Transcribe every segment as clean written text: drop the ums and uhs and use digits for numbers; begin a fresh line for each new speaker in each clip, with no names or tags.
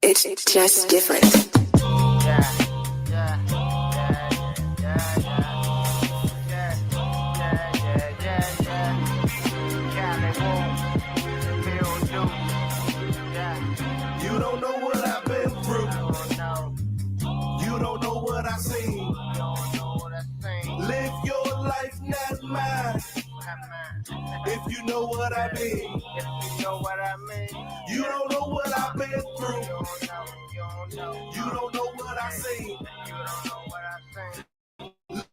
It's just different.
You don't know what I've been through. You don't know what I seen. Live your life, not mine. If you know what I mean. You don't know what I've been through. You don't know what I seen.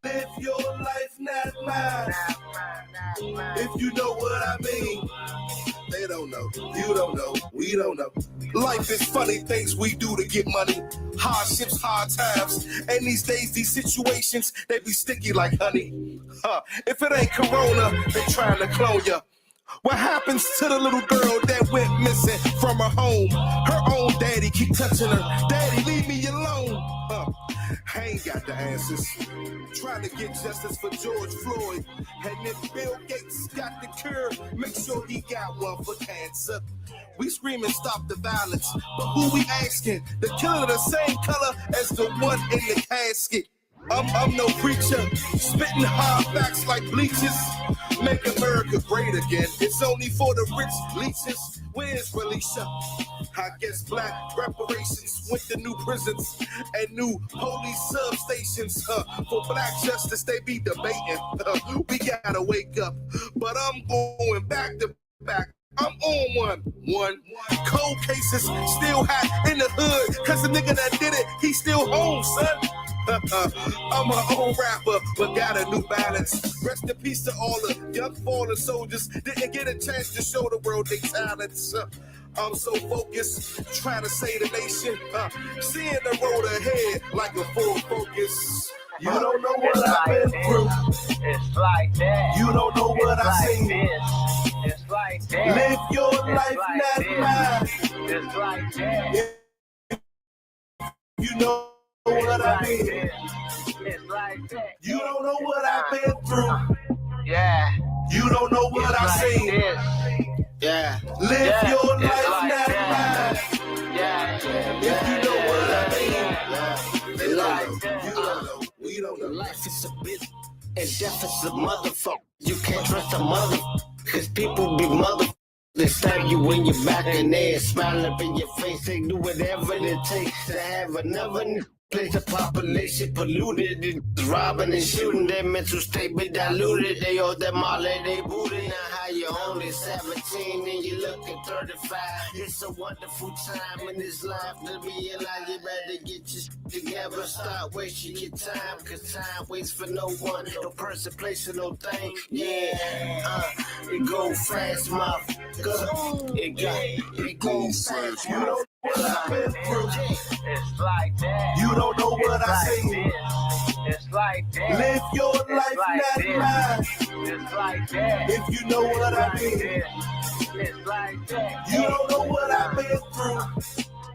Live your life, not mine. If you know what I mean. They don't know, you don't know, we don't know. Life is funny things we do to get money. Hardships, hard times. And these days, these situations, they be sticky like honey. If it ain't Corona, they trying to clone ya. What happens to the little girl that went missing from her home? Her own daddy keep touching her. Daddy, leave me alone. I ain't got the answers. Trying to get justice for George Floyd. And if Bill Gates got the cure, make sure he got one for cancer. We screaming stop the violence, but who we asking? The killer the same color as the one in the casket. I'm no preacher, spitting hard facts like bleachers. Make America great again. It's only for the rich leeches. Where's Felicia? I guess black reparations went to new prisons and new police substations. For black justice, they be debating. We gotta wake up, but I'm going back to back. I'm on one. Cold cases still hot in the hood, cause the nigga that did it, he still home, son. I'm my own rapper, but got a new balance. Rest in peace to all the young fallen soldiers. Didn't get a chance to show the world their talents. I'm so focused, trying to save the nation. Seeing the road ahead like a full focus. You don't know what I've been through.
It's like that.
You don't know what
it's
I've
like
seen.
This. It's like that.
Live your
it's
life,
like
not
this.
mine.
It's like that.
You know what I mean.
It's like that.
You don't know what I've been through.
Yeah.
You don't know what
it's
I've
like
seen.
This.
Yeah. Live your life,
like
not
that.
mine.
Yeah.
If you know what I mean.
Yeah.
They don't know. You don't know. We don't know.
Life is a bitch and death is a motherfucker. You can't trust a mother, cause people be motherfuckers. They stab you in your back and they smile up in your face. They do whatever it takes to have another place. The population polluted, it's robbing and shooting. Their mental state be diluted. They owe them all that they booted. Now how you only 17 and you looking 35. It's a wonderful time in this life to be alive. You better get your shit together. Start wasting your time, cause time waits for no one. No person, place, or no thing. Yeah, it go fast, motherfucker. It go fast.
You know what I've been through.
It's like that.
You don't know what I
It's
seen.
like this. It's like that.
Live your life,
like
not
this.
mine.
It's like that.
If you know what I mean.
It's like that.
You don't know what I've been through.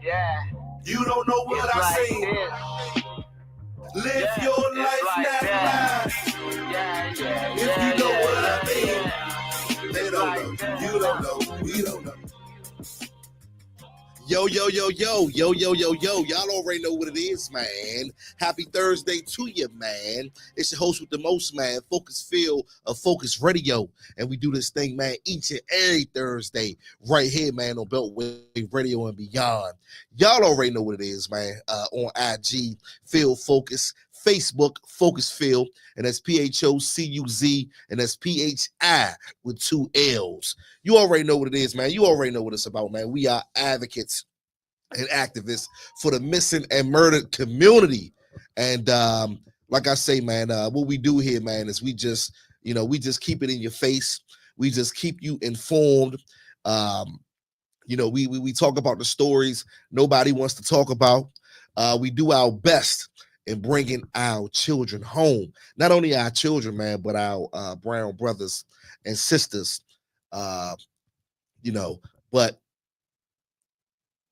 Yeah.
You don't know what
It's
I
like
seen.
this.
Live
Yeah,
your
it's
life,
like
not
that.
mine.
Yeah.
If you know what I mean.
Yeah.
They don't know. You don't know. We don't know.
Yo. Y'all already know what it is, man. Happy Thursday to you, man. It's your host with the most, man. Focus Field of Focus Radio. And we do this thing, man, each and every Thursday right here, man, on Beltway Radio and beyond. Y'all already know what it is, man. On IG, Field Focus. Facebook, Focus Field, and that's PHOCUZ, and that's PHI with 2 L's. You already know what it is, man. You already know what it's about, man. We are advocates and activists for the missing and murdered community. And like I say, man, what we do here, man, is we just keep it in your face. We just keep you informed. We talk about the stories nobody wants to talk about. We do our best in bringing our children home. Not only our children, man, but our brown brothers and sisters, but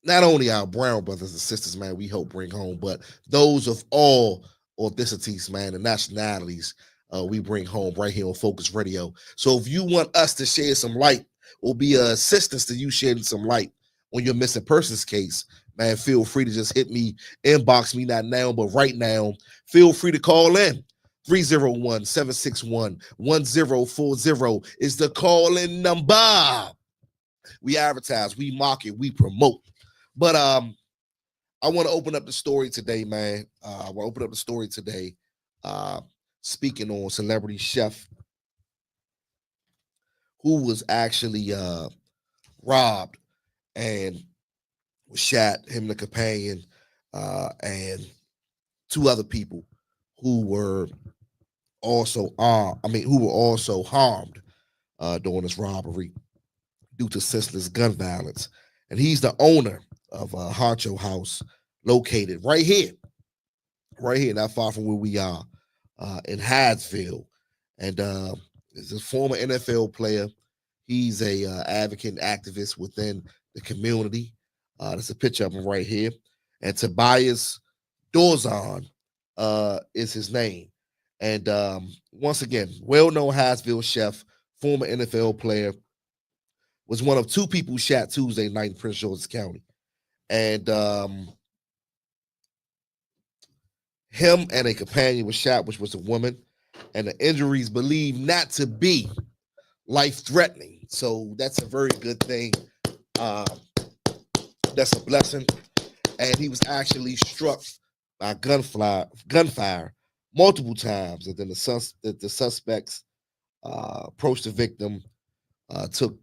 not only our brown brothers and sisters, man, we help bring home, but those of all ethnicities, man, and nationalities, we bring home right here on Focus Radio. So if you want us to share some light or be an assistance to you sharing some light on your missing persons case, man, feel free to just hit me, inbox me, not now, but right now. Feel free to call in. 301-761-1040 is the call-in number. We advertise, we market, we promote. But I want to open up the story today, man. I want to open up the story today, speaking on celebrity chef who was actually robbed and was shot, him and the companion, and two other people who were also harmed during this robbery due to senseless gun violence. And he's the owner of Honcho House, located right here, not far from where we are, in Hyattsville. And is a former NFL player. He's a advocate and activist within the community. There's a picture of him right here. And Tobias Dorzon is his name. And once again, well-known Hyattsville chef, former NFL player, was one of two people shot Tuesday night in Prince George's County. And him and a companion was shot, which was a woman, and the injuries believed not to be life-threatening. So that's a very good thing. That's a blessing. And he was actually struck by gunfire multiple times. And then the suspects approached the victim, took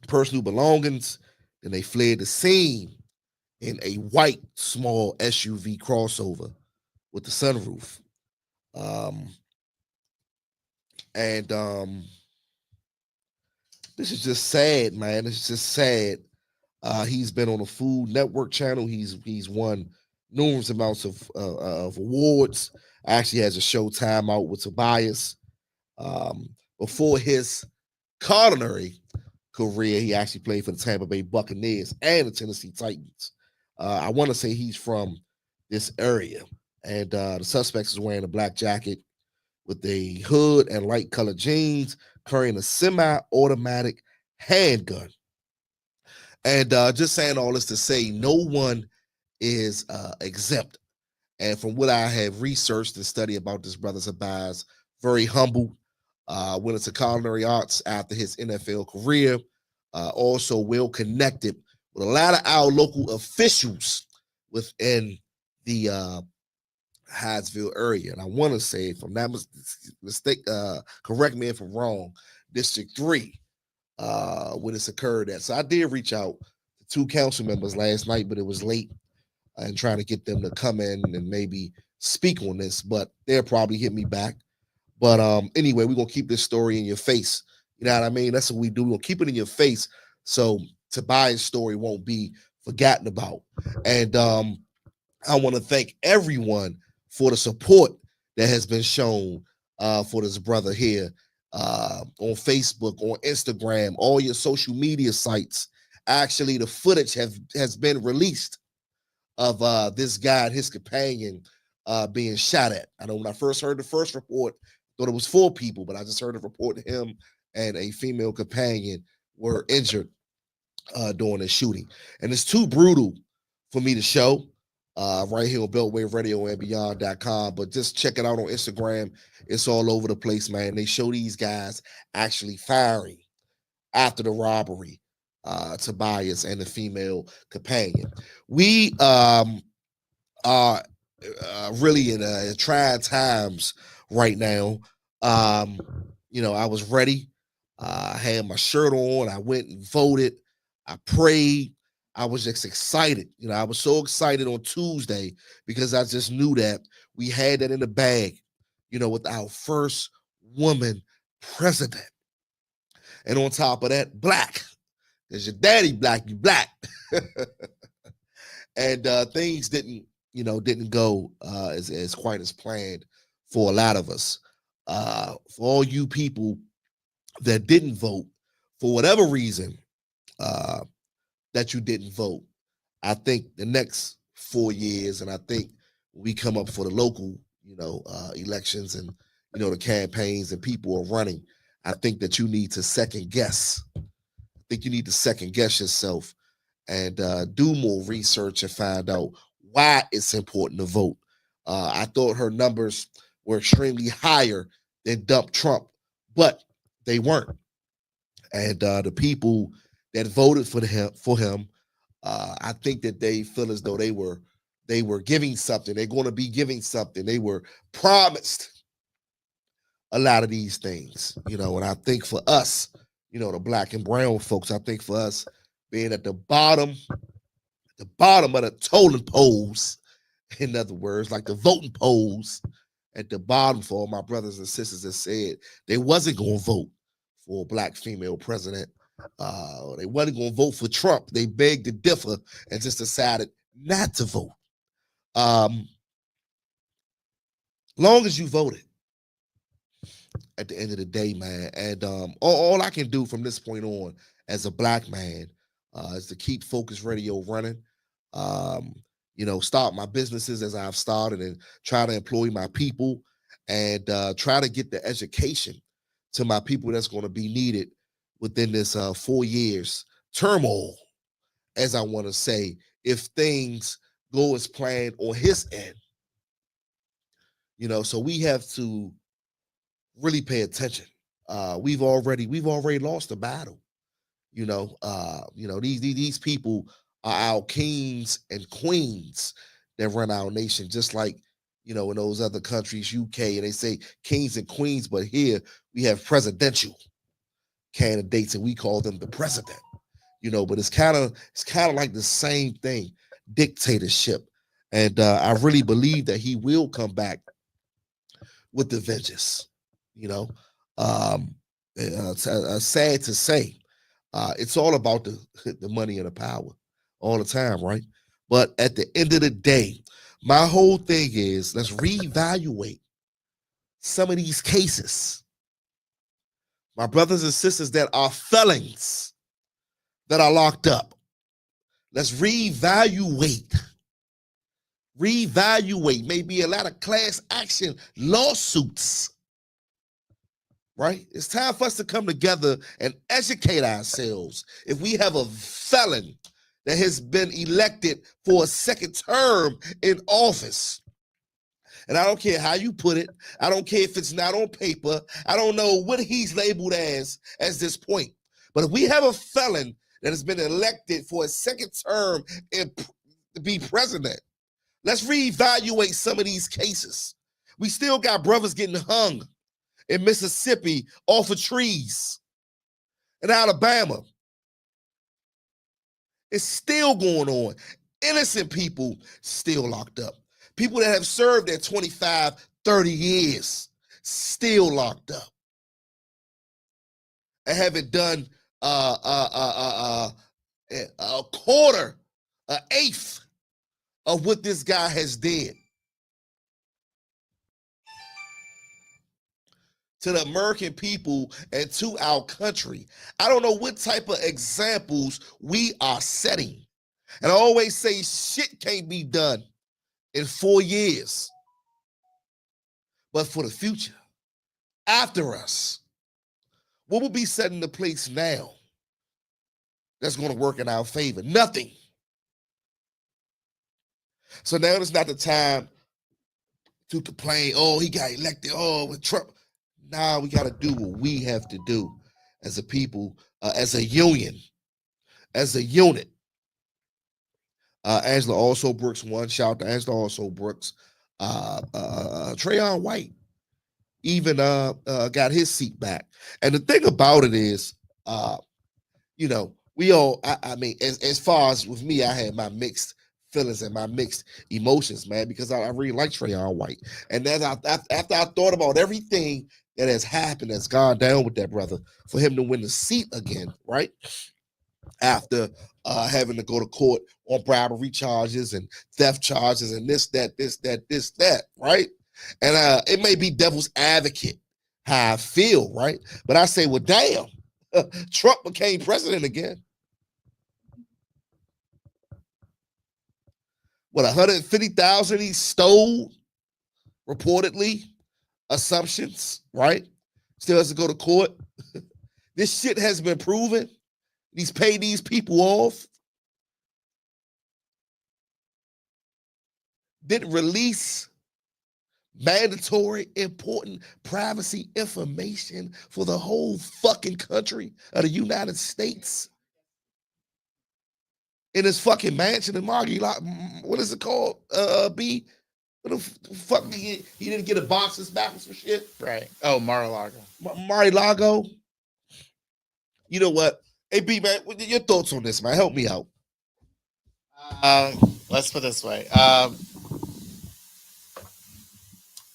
personal belongings, and they fled the scene in a white small SUV crossover with the sunroof. And this is just sad, man. It's just sad. He's been on a Food Network channel. He's won numerous amounts of awards. Actually has a Showtime out with Tobias. Before his culinary career, he actually played for the Tampa Bay Buccaneers and the Tennessee Titans. I want to say he's from this area. And the suspect is wearing a black jacket with a hood and light colored jeans, carrying a semi-automatic handgun. And just saying all this to say, no one is exempt. And from what I have researched and studied about this brother Tobias, very humble, went into culinary arts after his NFL career, also well connected with a lot of our local officials within the Hyattsville area. And I want to say, if I'm not mistaken, correct me if I'm wrong, District 3, when this occurred at. So I did reach out to two council members last night, but it was late, and trying to get them to come in and maybe speak on this, but they'll probably hit me back. But anyway, we're going to keep this story in your face. You know what I mean? That's what we do. We'll keep it in your face so Tobias' story won't be forgotten about. And I want to thank everyone for the support that has been shown for this brother here on Facebook, on Instagram, all your social media sites. Actually, the footage has been released of this guy and his companion being shot at. I know when I first heard the first report, thought it was 4 people, but I just heard a report that him and a female companion were injured during the shooting. And it's too brutal for me to show right here on Beltway Radio and Beyond.com, but just check it out on Instagram. It's all over the place, man. They show these guys actually firing after the robbery, Tobias and the female companion. We are really in trying times right now. You know, I was ready. I had my shirt on. I went and voted. I prayed. I was just excited. You know, I was so excited on Tuesday because I just knew that we had that in the bag, you know, with our first woman president. And on top of that, black. Because your daddy black, you black. And things didn't go as quite as planned for a lot of us. For all you people that didn't vote, for whatever reason that you didn't vote, I think the next 4 years, and I think we come up for the local, elections and, the campaigns and people are running, I think that you need to second guess. I think you need to second guess yourself and do more research and find out why it's important to vote. I thought her numbers were extremely higher than dump Trump, but they weren't. And the people that voted for him, I think that they feel as though they were giving something. They're going to be giving something. They were promised a lot of these things, and I think for us, the black and brown folks, I think for us being at the bottom of the tolling polls, in other words, like the voting polls at the bottom, for all my brothers and sisters that said they wasn't going to vote for a black female president. They wasn't going to vote for Trump. They begged to differ and just decided not to vote. Long as you voted, at the end of the day, man. And all I can do from this point on as a black man is to keep Focus Radio running. Um, start my businesses as I've started and try to employ my people and try to get the education to my people that's going to be needed within this 4 years turmoil, as I want to say, if things go as planned on his end. So we have to really pay attention. We've already lost the battle. These people are our kings and queens that run our nation, just like in those other countries, UK, and they say kings and queens, but here we have presidential candidates and we call them the president. But it's kind of like the same thing, dictatorship. And I really believe that he will come back with the vengeance. Sad to say, it's all about the money and the power all the time, right? But at the end of the day, my whole thing is let's reevaluate some of these cases. My brothers and sisters that are felons that are locked up. Let's reevaluate. Maybe a lot of class action lawsuits. Right? It's time for us to come together and educate ourselves. If we have a felon that has been elected for a second term in office, and I don't care how you put it, I don't care if it's not on paper, I don't know what he's labeled as this point. But if we have a felon that has been elected for a second term to be president, let's reevaluate some of these cases. We still got brothers getting hung in Mississippi off of trees. In Alabama, it's still going on. Innocent people still locked up. People that have served their 25, 30 years still locked up. And haven't done a quarter, an eighth of what this guy has did to the American people and to our country. I don't know what type of examples we are setting. And I always say shit can't be done in 4 years. But for the future, after us, what will be set into place now that's going to work in our favor? Nothing. So now it's not the time to complain, oh, he got elected, oh, with Trump. Nah, we got to do what we have to do as a people, as a union, as a unit. Angela Also Brooks won. Shout out to Angela Also Brooks. Trayon White even got his seat back. And the thing about it is, we all, I mean, as far as with me, I had my mixed feelings and my mixed emotions, man, because I really like Trayon White. And then after I thought about everything that has happened, that's gone down with that brother, for him to win the seat again, right? After having to go to court on bribery charges and theft charges and this, that, right? And it may be devil's advocate how I feel, right? But I say, well, damn, Trump became president again. What, 150,000 he stole, reportedly, assumptions, right? Still has to go to court. This shit has been proven. He's paid these people off. didn't release mandatory important privacy information for the whole fucking country of the United States in his fucking mansion in what is it called? B? What the fuck? He didn't get a boxes back or some shit?
Right. Oh, Mar-a-Lago.
Mar-a-Lago. You know what? Hey, B, man, what are your thoughts on this, man? Help me out.
Let's put it this way.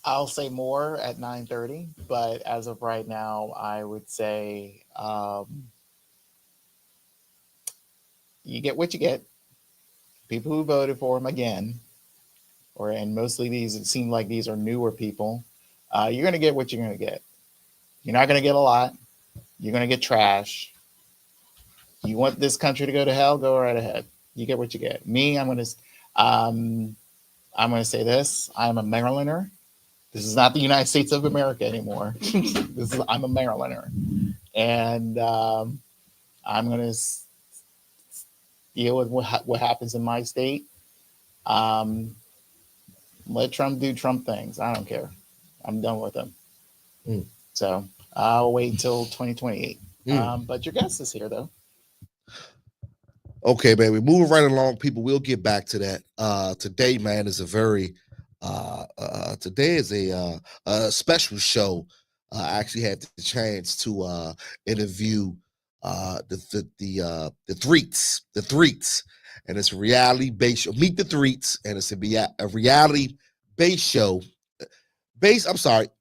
I'll say more at 9:30, but as of right now, I would say you get what you get. People who voted for him again, and mostly these, it seemed like these are newer people. You're going to get what you're going to get. You're not going to get a lot. You're going to get trash. You want this country to go to hell? Go right ahead. You get what you get. Me, I'm going to say this. I'm a Marylander. This is not the United States of America anymore. I'm a Marylander, and I'm going to deal with what happens in my state. Let Trump do Trump things. I don't care. I'm done with him. So I'll wait till 2028. But your guest is here, though.
Okay, man. We're moving right along, people. We'll get back to that. Today, man, is a very today is a special show. I actually had the chance to interview the Threats, and it's a reality-based show. Meet the Threats, and it's a reality-based show.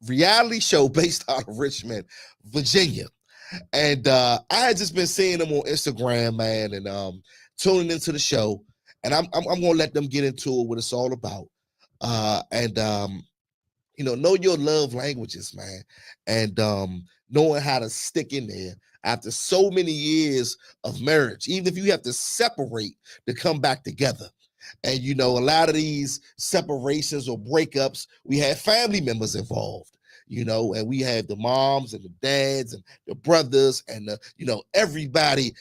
Reality show based out of Richmond, Virginia. And I had just been seeing them on Instagram, man, and tuning into the show. And I'm gonna let them get into it, what it's all about. Know your love languages, man, and knowing how to stick in there after so many years of marriage, even if you have to separate to come back together. And a lot of these separations or breakups, we had family members involved, and we had the moms and the dads and the brothers and everybody,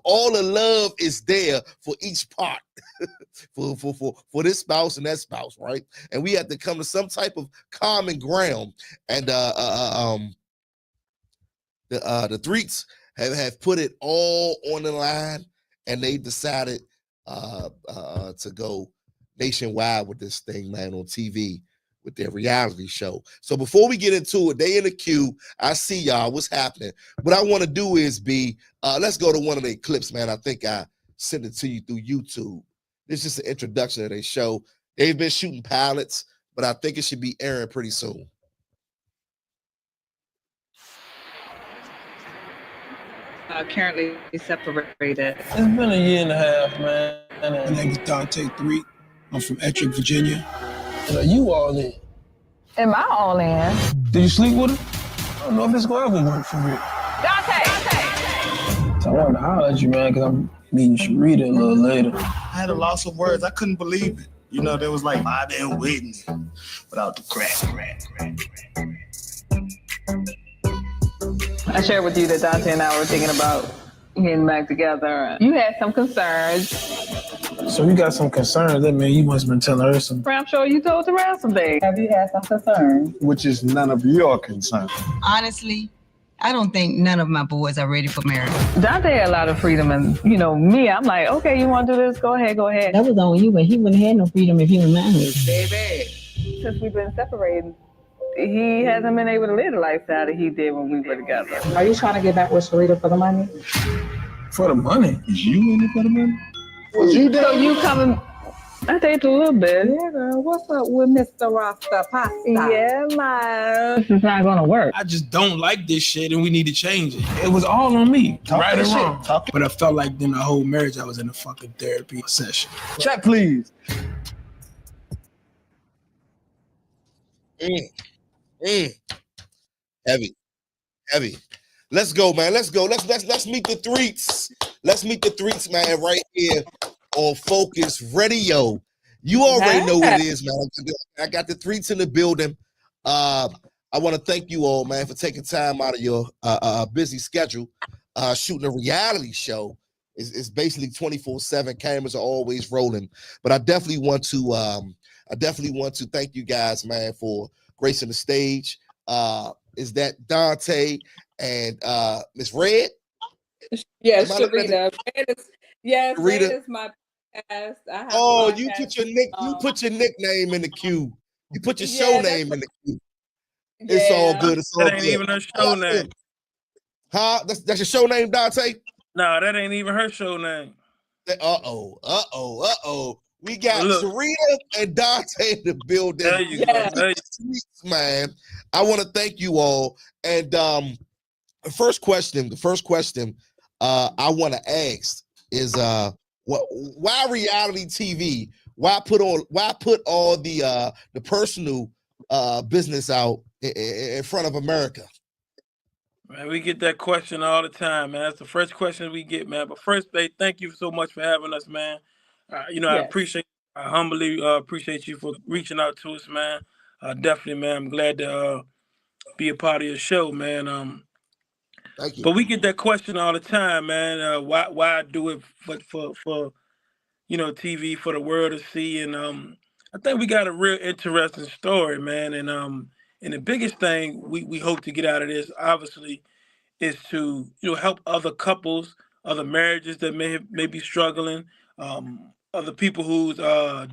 all the love is there for each part. for this spouse and that spouse, right? And we had to come to some type of common ground. And the Threats have put it all on the line, and they decided to go nationwide with this thing, man, on TV with their reality show. So before we get into it, they in the queue. I see y'all. What's happening? What I want to do is let's go to one of their clips, man. I think I sent it to you through YouTube. It's just an introduction of their show. They've been shooting pilots, but I think it should be airing pretty soon.
Currently separated.
It's been a year and a half, man. My name is Dante Threat. I'm from Ettrick, Virginia. And are you all in?
Am I all in?
Did you sleep with her? I don't know if it's gonna ever work for real.
Dante!
So I wanted to holler at you, man, because I'm meeting Sharita a little later.
I had a loss of words. I couldn't believe it. There was like, I've been waiting without the crack.
I shared with you that Dante and I were thinking about getting back together. You had some concerns.
So you got some concerns. That means you must have been telling her some.
I'm sure you told Terrell some things. Have you had some concerns?
Which is none of your concern.
Honestly, I don't think none of my boys are ready for marriage.
Dante had a lot of freedom, and me, I'm like, okay, you want to do this? Go ahead.
That was on you, but he wouldn't have had no freedom if he was married.
Baby.
Since we've been separated, he hasn't been able to live the lifestyle that he did when we were together.
Are you trying to get back with Sharita for the money?
For the money?
Is you in it for the money?
Was you there? So you coming? I dated a little bit.
Yeah, girl. What's up with Mr. Rasta Pasta?
Yeah, man.
This is not gonna work.
I just don't like this shit, and we need to change it. It was all on me, right or wrong. But I felt like in the whole marriage, I was in a fucking therapy session.
Check, please.
Heavy. Let's go, man. Let's go. Let's meet the Threats. Let's meet the Threats, man, right here on Phocuz Radio. You already know what it is, man. I got the Threats in the building. I want to thank you all, man, for taking time out of your busy schedule. Shooting a reality show is basically 24/7. Cameras are always rolling. But I definitely want to I definitely want to thank you guys, man, for gracing the stage. Is that Dante and Miss Red?
Yes,
Am I looking at the
Sharita. Red
Rita?
is my podcast. I have a
Oh,
podcast.
you put your nickname in the queue. You put your show
Yeah, that's
name in the queue. It's all
yeah.
good. It's all
That ain't
good.
even her show name.
Huh? That's your show name, Dante?
No, that ain't even her show name.
We got
Look,
Sharita and Dante in the building.
there you go. There you
Man, I want to thank you all. And the first question I want to ask is why reality TV? Why put all the personal business out in front of America?
Man, we get that question all the time, man. That's the first question we get, man. But first, babe, thank you so much for having us, man.
Yes.
I humbly appreciate you for reaching out to us, man. Definitely, man. I'm glad to be a part of your show, man.
Thank you.
But we get that question all the time, man. Why do it for TV for the world to see? And I think we got a real interesting story, man. And the biggest thing we hope to get out of this, obviously, is to help other couples, other marriages that may be struggling, other people who's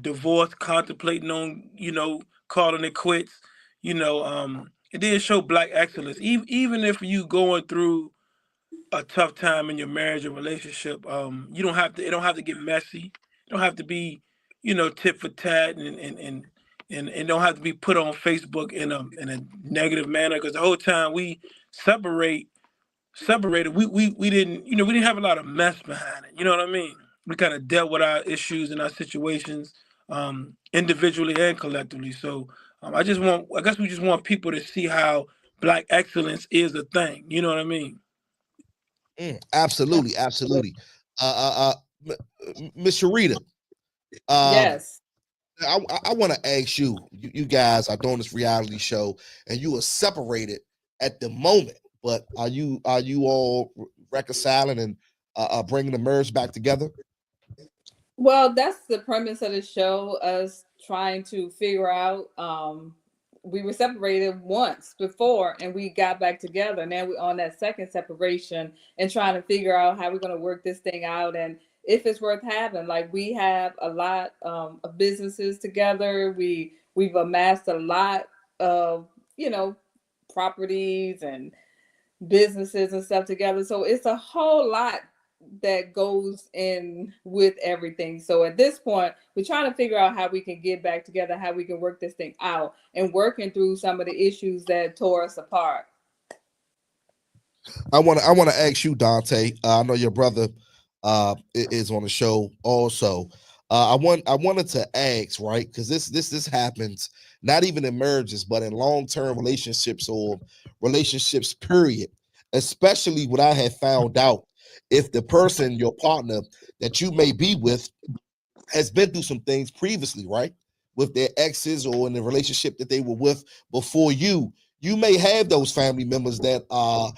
divorced, contemplating on calling it quits, and then show Black excellence. Even if you going through a tough time in your marriage or relationship, you don't have to. It don't have to get messy. It don't have to be tit for tat and don't have to be put on Facebook in a negative manner. Because the whole time we separated, we didn't we didn't have a lot of mess behind it. You know what I mean? We kind of dealt with our issues and our situations individually and collectively. So I guess we just want people to see how Black excellence is a thing. You know what I mean?
Absolutely. Miss Sharita,
Yes.
I want to ask you. You guys are doing this reality show, and you are separated at the moment. But are you all reconciling and bringing the marriage back together?
Well, that's the premise of the show, us trying to figure out we were separated once before and we got back together. Now we're on that second separation and trying to figure out how we're going to work this thing out and if it's worth having. Like we have a lot of businesses together. We've amassed a lot of, properties and businesses and stuff together. So it's a whole lot that goes in with everything. So at this point, we're trying to figure out how we can get back together, how we can work this thing out, and working through some of the issues that tore us apart.
I want to ask you, Dante. I know your brother is on the show also. I wanted to ask, right? Because this happens not even in marriages, but in long-term relationships or relationships, period. Especially what I have found out, if the person, your partner that you may be with, has been through some things previously, right? With their exes or in the relationship that they were with before you may have those family members that are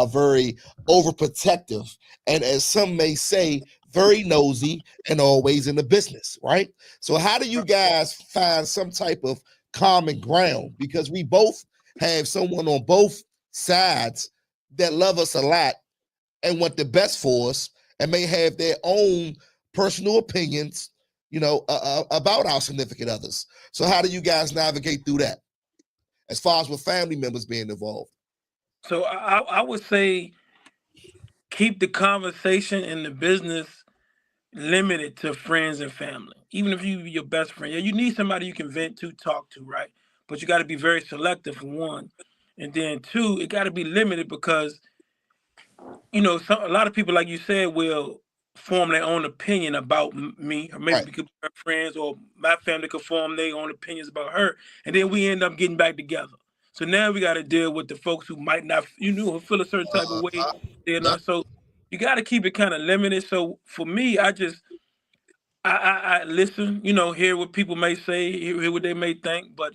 very overprotective and, as some may say, very nosy and always in the business, right? So how do you guys find some type of common ground? Because we both have someone on both sides that love us a lot and want the best for us and may have their own personal opinions, about our significant others. So how do you guys navigate through that as far as with family members being involved?
So I would say keep the conversation in the business limited to friends and family. Even if your best friend, yeah, you need somebody you can vent to, talk to, right? But you got to be very selective for one, and then two, it got to be limited because a lot of people, like you said, will form their own opinion about me, or maybe
Right.
because we're friends, or my family could form their own opinions about her, and then we end up getting back together. So now we got to deal with the folks who might not, feel a certain type of way. So you got to keep it kind of limited. So for me, I listen, hear what people may say, hear what they may think, but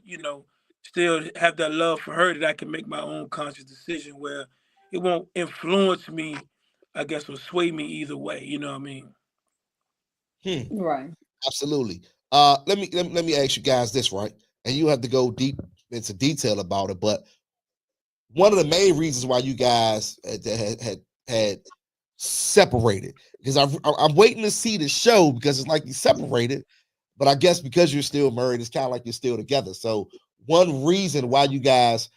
still have that love for her that I can make my own conscious decision where it won't influence me, I guess, or sway me either way. You know what I mean?
Right.
Absolutely. Let me ask you guys this, right? And you have to go deep into detail about it. But one of the main reasons why you guys had separated, because I'm waiting to see the show because it's like you separated, but I guess because you're still married, it's kind of like you're still together. So one reason why you guys,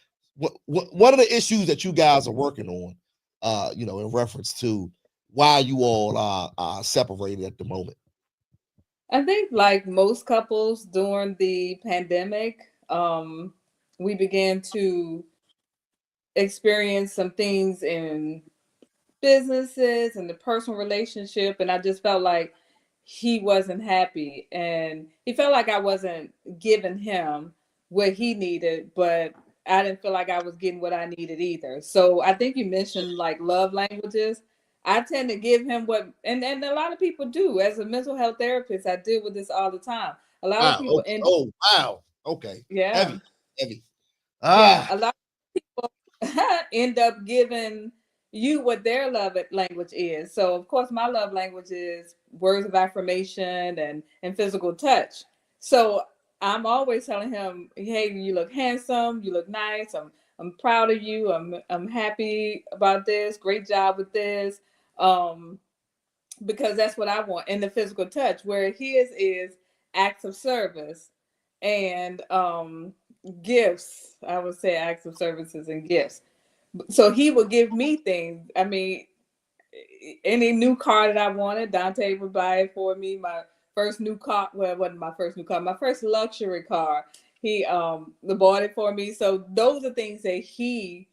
one of the issues that you guys are working on, in reference to why you all are separated at the moment.
I think like most couples during the pandemic, we began to experience some things in businesses and the personal relationship, and I just felt like he wasn't happy, and he felt like I wasn't giving him what he needed, but I didn't feel like I was getting what I needed either. So I think you mentioned like love languages. I tend to give him what, and a lot of people do. As a mental health therapist, I deal with this all the time. A lot of
Wow.
people
Okay. Oh, wow. Okay.
yeah,
Heavy. Heavy.
yeah,
Ah.
a lot end up giving you what their love language is. So of course my love language is words of affirmation and physical touch. So I'm always telling him, "Hey, you look handsome, you look nice. I'm proud of you. I'm happy about this. Great job with this." Um because that's what I want in the physical touch. Where his is acts of service and gifts. I would say acts of services and gifts. So he would give me things. I mean, any new car that I wanted, Dante would buy it for me. My first new car, well, it wasn't my first new car, my first luxury car. He bought it for me. So those are things that he,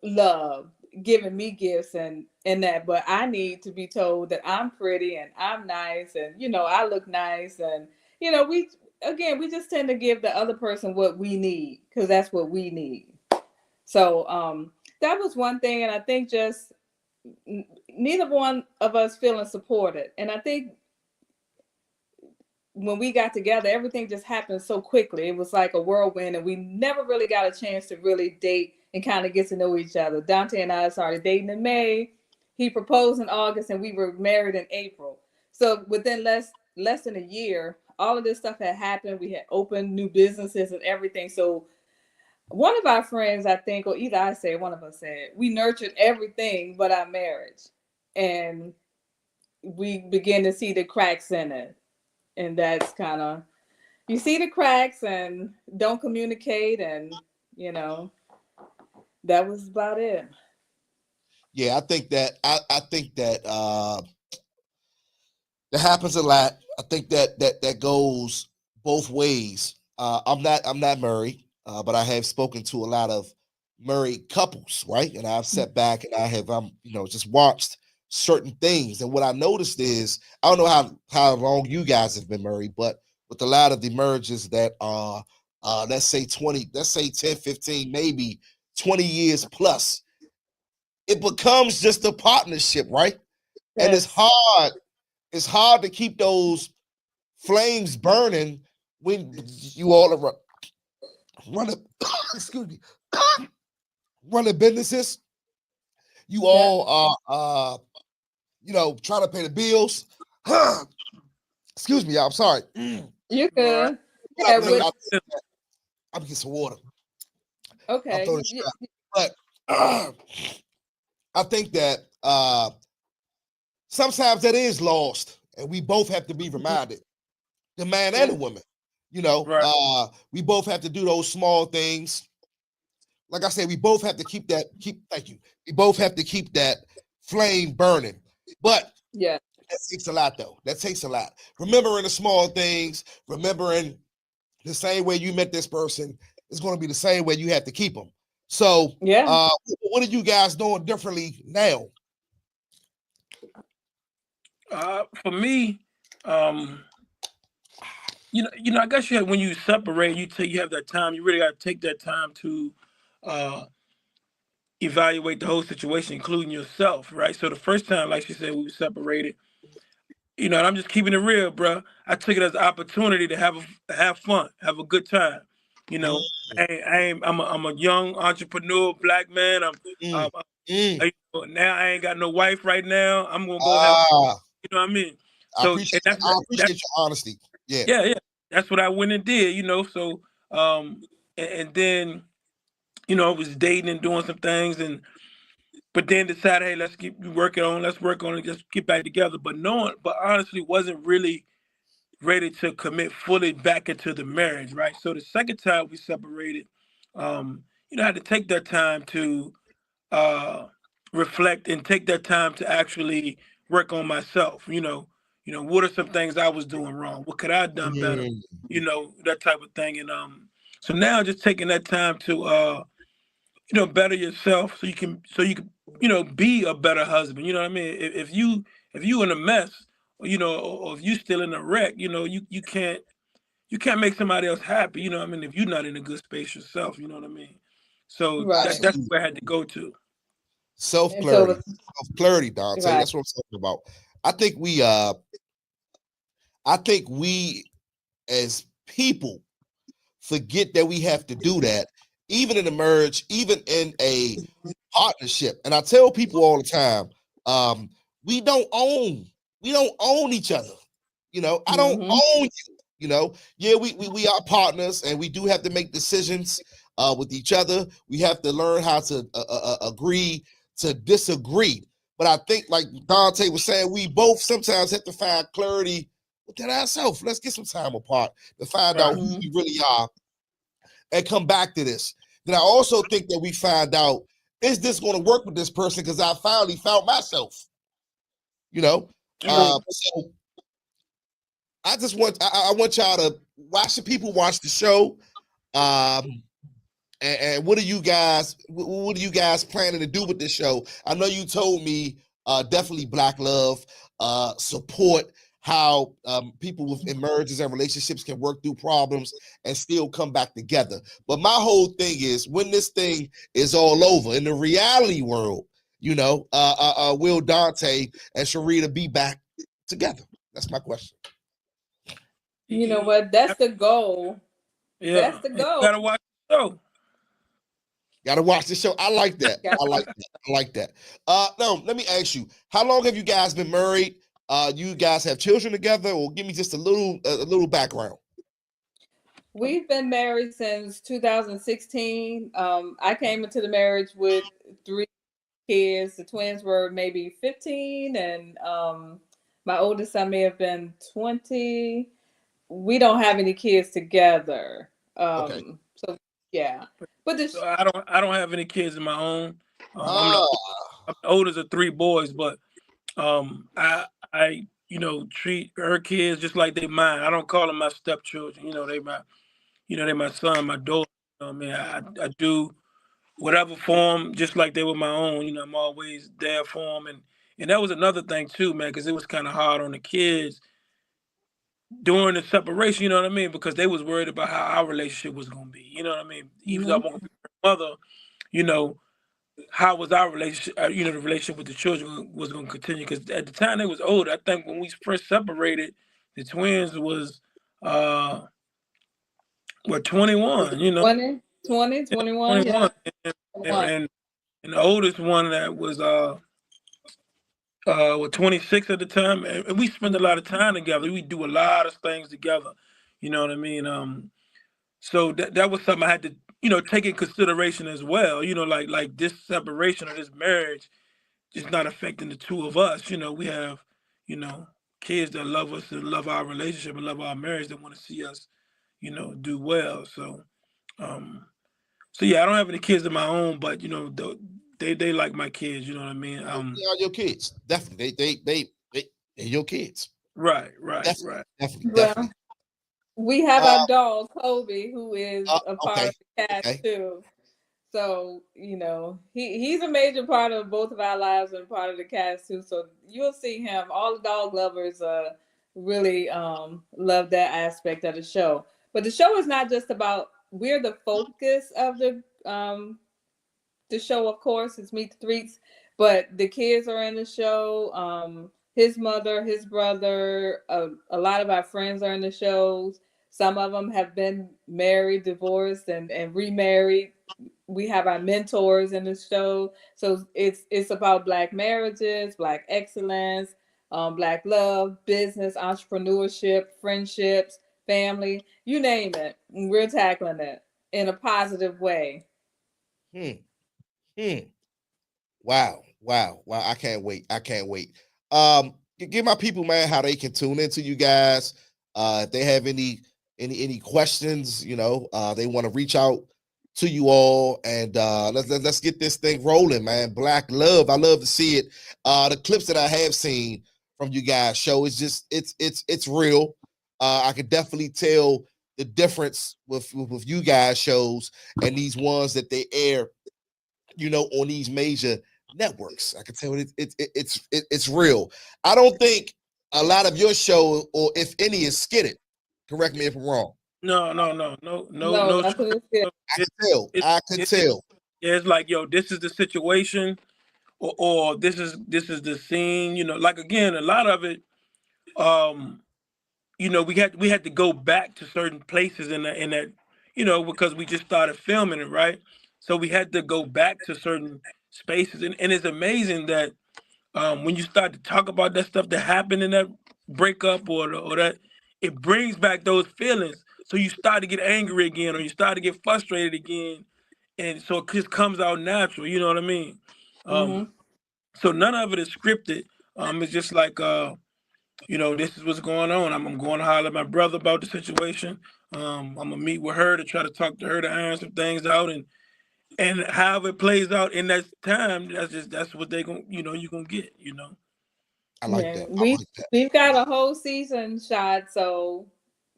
loved, giving me gifts and that. But I need to be told that I'm pretty and I'm nice and I look nice and we just tend to give the other person what we need because that's what we need. So that was one thing, and I think just neither one of us feeling supported. And I think when we got together, everything just happened so quickly. It was like a whirlwind, and we never really got a chance to really date and kind of get to know each other. Dante and I started dating in May. He proposed in August, and we were married in April. So within less than a year, all of this stuff had happened. We had opened new businesses and everything. So one of our friends, I think, or either I said, one of us said, we nurtured everything but our marriage. And we begin to see the cracks in it. And that's kind of, you see the cracks and don't communicate. And, that was about it.
Yeah, I think that that happens a lot. I think that goes both ways. I'm not married, but I have spoken to a lot of married couples, right? And I've sat back and I have just watched certain things. And what I noticed is I don't know how long you guys have been married, but with a lot of the marriages that are let's say 20, let's say 10, 15, maybe 20 years plus, it becomes just a partnership, right? And
Yes.
it's hard to keep those flames burning when you all are running excuse me running businesses. You
Yeah.
all are trying to pay the bills. Excuse me, y'all, I'm sorry.
You
All right.
could. Yeah.
Let me, I'm get some water. I'm
Okay.
throwing this but I think that sometimes that is lost, and we both have to be reminded, the man and the woman.
Right.
We both have to do those small things. Like I said, we both have to thank you. We both have to keep that flame burning. But
Yeah.
that takes a lot though. That takes a lot. Remembering the small things, remembering the same way you met this person is going to be the same way you have to keep them. So
Yeah.
what are you guys doing differently now?
For me, um, I guess when you separate, you have that time. You really got to take that time to uh, evaluate the whole situation, including yourself, right? So the first time, like she said, we were separated. And I'm just keeping it real, bro. I took it as an opportunity to have fun, have a good time. You
Mm,
know, I'm a young entrepreneur, black man.
mm, mm.
Now I ain't got no wife right now. I'm gonna go have,
Ah,
you know what I mean.
I
So and
appreciate your honesty. Yeah.
Yeah, that's what I went and did. So and then I was dating and doing some things, but then decided, hey, let's work on it, let's get back together. But honestly, wasn't really ready to commit fully back into the marriage, right? So the second time we separated, I had to take that time to uh, reflect and take that time to actually work on myself. What are some things I was doing wrong? What could I have done better?
Mm,
That type of thing. And so now just taking that time to better yourself so you can be a better husband. You know what I mean? If you in a mess, or if you still in a wreck, you can't make somebody else happy. You know what I mean? If you're not in a good space yourself, you know what I mean? So
Right.
that's
absolutely.
where I had to go to.
Self
And so,
clarity. Self clarity, Dante.
right.
That's what I'm talking about. I think we uh I think we as people forget that we have to do that, even in a marriage, even in a partnership. And I tell people all the time, um, we don't own, we don't own each other. I don't
Mm-hmm.
own you. Yeah, we are partners, and we do have to make decisions with each other. We have to learn how to agree to disagree. But I think, like Dante was saying, we both sometimes have to find clarity within ourselves. Let's get some time apart to find out
Right.
who
Mm-hmm.
we really are and come back to this. Then I also think that we find out, is this going to work with this person? Because I finally found myself, you know.
True.
So I want y'all to watch the people watch the show. Um, and what are you guys planning to do with this show? I know you told me definitely Black love, support how people with emerges and relationships can work through problems and still come back together. But my whole thing is, when this thing is all over in the reality world, will Dante and Sharita be back together? That's my question.
You know what? That's the goal. That's
Yeah,
the
and you
goal.
gotta watch the show.
Gotta watch the show. I like that.
Got-
I like that. I like that. No, let me ask you, how long have you guys been married? You guys have children together, or give me just a little background.
We've been married since 2016. I came into the marriage with three kids. The twins were maybe 15, and my oldest son may have been 20. We don't have any kids together.
Okay.
So yeah, but
So
this
I don't have any kids of my own. I'm the
Ah,
oldest of three boys, but I treat her kids just like they mine. I don't call them my stepchildren. They my son, my daughter. I mean, I do whatever for them, just like they were my own. I'm always there for them, and that was another thing too, man, because it was kind of hard on the kids during the separation. You know what I mean? Because they was worried about how our relationship was gonna be. You know what I mean? Even though I
Mhm.
want to be her mother, you know, how was our relationship? The relationship with the children was gonna continue. Because at the time they was older. I think when we first separated, the twins was uh were 21.
20, 20, 21, yeah.
21, and, and,
One.
and and the oldest one that was was 26 at the time, and we spent a lot of time together. We do a lot of things together. You know what I mean? So that was something I had to take in consideration as well. Like this separation or this marriage is not affecting the two of us. We have you know kids that love us and love our relationship and love our marriage that want to see us do well. Um, so yeah, I don't have any kids of my own, but they like my kids. You know what I mean?
they are your kids. Definitely. They're your kids.
Right, right,
Definitely.
right.
Definitely.
Well,
Definitely.
we have
Uh,
our dog Kobe, who is a part
okay.
of the cast
Okay.
too. So, he's a major part of both of our lives and part of the cast too. So you'll see him. All the dog lovers really love that aspect of the show. But the show is not just about we're the focus of the show, of course, is Meet the Threats, but the kids are in the show. His mother, his brother, a lot of our friends are in the shows. Some of them have been married, divorced, and remarried. We have our mentors in the show, so it's about Black marriages, Black excellence, Black love, business, entrepreneurship, friendships, family, you name it. We're tackling it in a positive way.
Hmm. Hmm. Wow. Wow. Wow. I can't wait. I can't wait. Give my people, man, how they can tune into you guys. If they have any questions, they want to reach out to you all, and let's get this thing rolling, man. Black love. I love to see it. The clips that I have seen from you guys show is just it's real. I can definitely tell the difference with you guys shows and these ones that they air, on these major networks. I can tell it's real. I don't think a lot of your show, or if any, is skidded. Correct me if I'm wrong.
No,
No,
no.
nothing is good.
I can tell. I can tell.
Yeah, it's like, yo, this is the situation, or this is the scene. Like, again, a lot of it. Um, we had to go back to certain places in that, because we just started filming it, right? So we had to go back to certain spaces, and it's amazing that when you start to talk about that stuff that happened in that breakup, or that, it brings back those feelings. So you start to get angry again, or you start to get frustrated again, and so it just comes out natural. You know what I mean?
Mm-hmm.
So none of it is scripted. It's just like, this is what's going on. I'm going to holler at my brother about the situation. I'm gonna meet with her to try to talk to her to iron some things out, and however it plays out in that time, that's what they gonna you're gonna get.
I like
Yeah,
that. I
we
like that.
we've got a whole season shot, so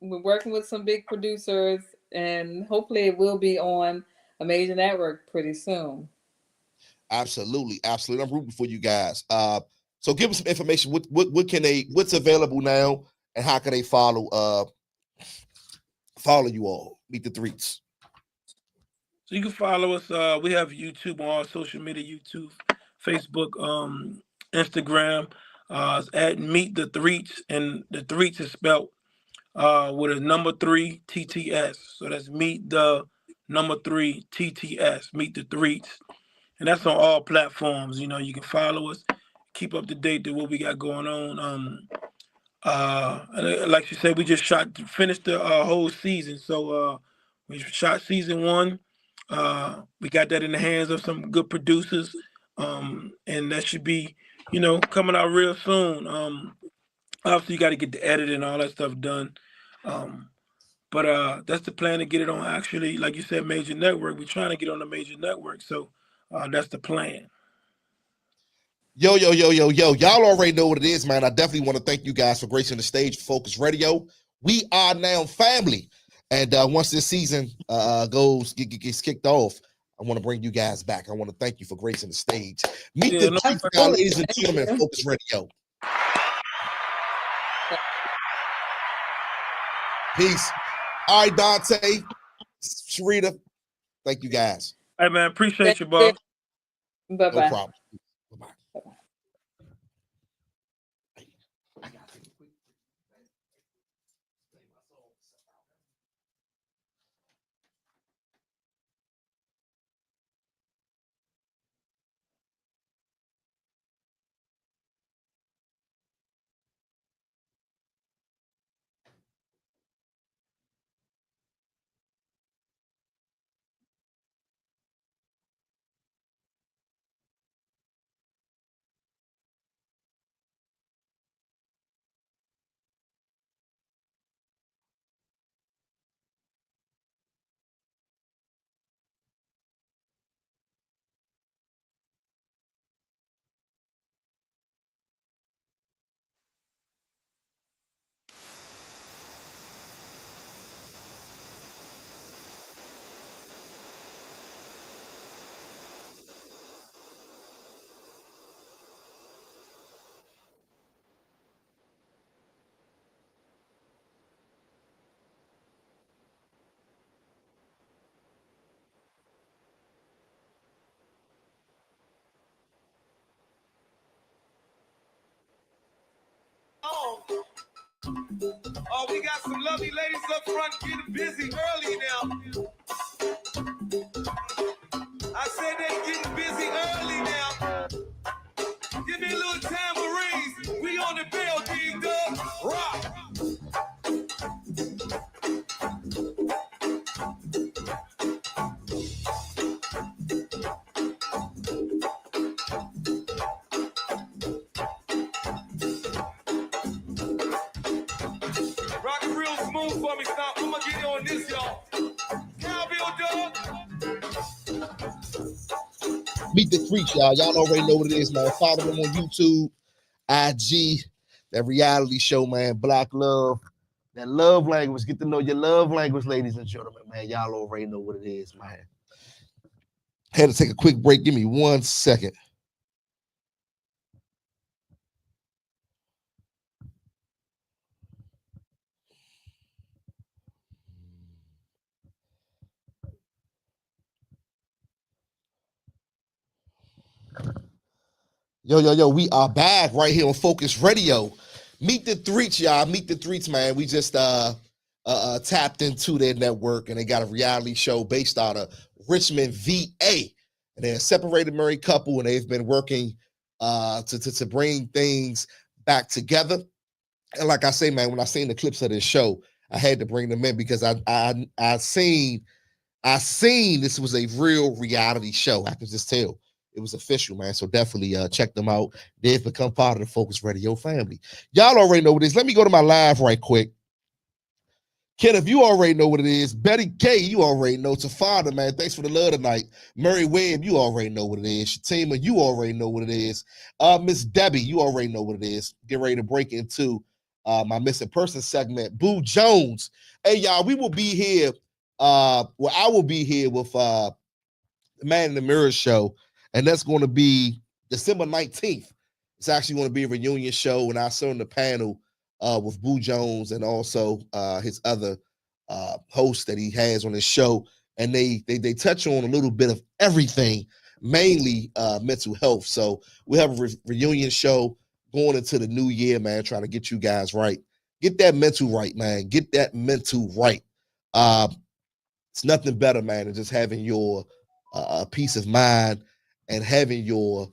we're working with some big producers, and hopefully it will be on a major network pretty soon.
Absolutely, absolutely. I'm rooting for you guys. So give them some information. What's available now, and how can they follow you all? Meet the Threats.
So you can follow us. We have YouTube on all social media: YouTube, Facebook, Instagram. It's at Meet the Threats, and the Threats is spelled with a number 3 TTS. So that's Meet the number 3 TTS. Meet the Threats, and that's on all platforms. You can follow us, keep up to date to what we got going on. Like you said, we just finished the whole season. So we shot season 1. We got that in the hands of some good producers, and that should be, coming out real soon. Obviously, you got to get the edit and all that stuff done. But that's the plan, to get it on, actually, like you said, major network. We're trying to get on a major network, so that's the plan.
Yo, yo, yo, yo, yo. Y'all already know what it is, man. I definitely want to thank you guys for gracing the stage for Phocuz Radio. We are now family. And once this season gets kicked off, I want to bring you guys back. I want to thank you for gracing the stage. Meet
Yeah,
the
no,
Threats, now, ladies and gentlemen, of Phocuz Radio. Peace. All right, Dante, Sharita, thank you guys.
Hey, man, appreciate
Thank
you,
you.
Bob.
Bye
No
bye.
problem. Bye-bye.
Oh, we got some lovely ladies up front getting busy early now. I said they getting busy early now. Give me a little tambourine. We on the
Meet the Freaks, y'all. Y'all already know what it is, man. Follow them on YouTube, IG, that reality show, man. Black Love. That love language. Get to know your love language, ladies and gentlemen, man. Y'all already know what it is, man. Had to take a quick break. Give me 1 second. Yo, we are back right here on Focus Radio. Meet the Threats, y'all. Meet the Threats, man. We just tapped into their network, and they got a reality show based out of Richmond, VA. And they're a separated married couple, and they've been working to bring things back together. And like I say, man, when I seen the clips of this show, I had to bring them in because I seen this was a real reality show. I can just tell it was official, man. So definitely check them out. They've become part of the Focus Radio family. Y'all already know what it is. Let me go to my live right quick. Kenneth, you already know what it is. Betty K, you already know. Tafada, man, thanks for the love tonight. Murray Webb, you already know what it is. Shatima, you already know what it is. Miss Debbie, you already know what it is. Get ready to break into my missing person segment. Boo Jones. Hey, y'all, we will be here. I will be here with the Man in the Mirror show, and that's going to be December 19th. It's actually going to be a reunion show, and I sit on the panel with Boo Jones and also his other host that he has on his show, and they touch on a little bit of everything, mainly mental health. So we have a reunion show going into the new year, man, trying to get you guys right. Get that mental right, man. Get that mental right. It's nothing better, man, than just having your peace of mind and having your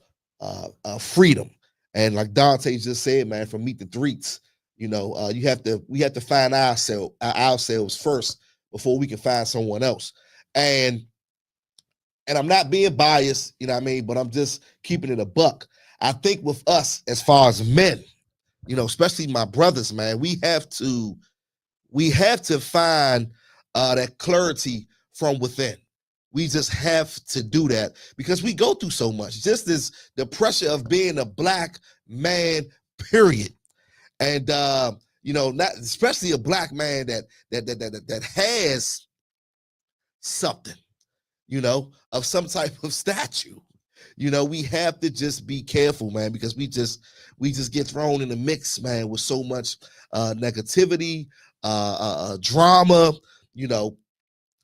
freedom. And like Dante just said, man, from Meet the Threats, you know, we have to find ourselves first before we can find someone else. And I'm not being biased, you know what I mean, but I'm just keeping it a buck. I think with us, as far as men, you know, especially my brothers, man, we have to find that clarity from within. We just have to do that because we go through so much. Just the pressure of being a black man, period. And you know, not especially a black man that has something, you know, of some type of statue. You know, we have to just be careful, man, because we just get thrown in the mix, man, with so much negativity, drama, you know,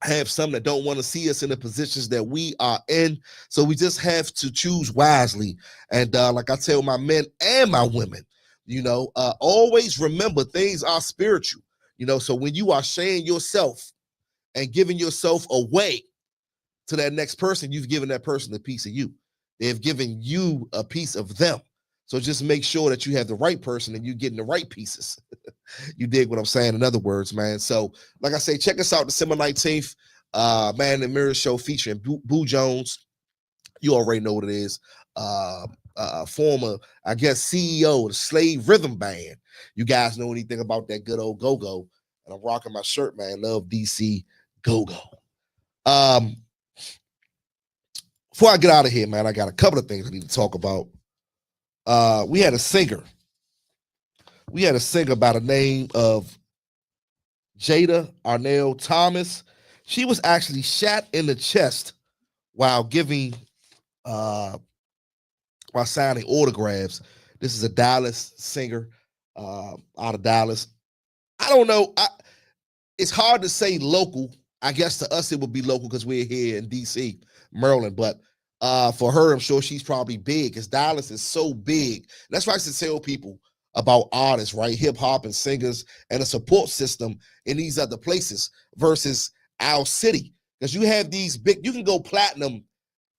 have some that don't want to see us in the positions that we are in. So we just have to choose wisely. And like I tell my men and my women, you know, always remember things are spiritual, you know, so when you are sharing yourself and giving yourself away to that next person, you've given that person a piece of you. They've given you a piece of them. So just make sure that you have the right person and you're getting the right pieces. You dig what I'm saying? In other words, man. So, like I say, check us out December 19th, Man in the Mirror show featuring Boo Jones. You already know what it is. Former, I guess, CEO of the Slave Rhythm Band. You guys know anything about that good old go-go? And I'm rocking my shirt, man. Love DC go-go. Before I get out of here, man, I got a couple of things I need to talk about. We had a singer. By the name of Jada Arnell Thomas. She was actually shot in the chest while signing autographs. This is a Dallas singer out of Dallas. I don't know. It's hard to say local. I guess to us it would be local because we're here in DC, Maryland. But for her, I'm sure she's probably big because Dallas is so big. That's why I should tell people about artists, right? Hip hop and singers and a support system in these other places versus our city. Because you have these big, you can go platinum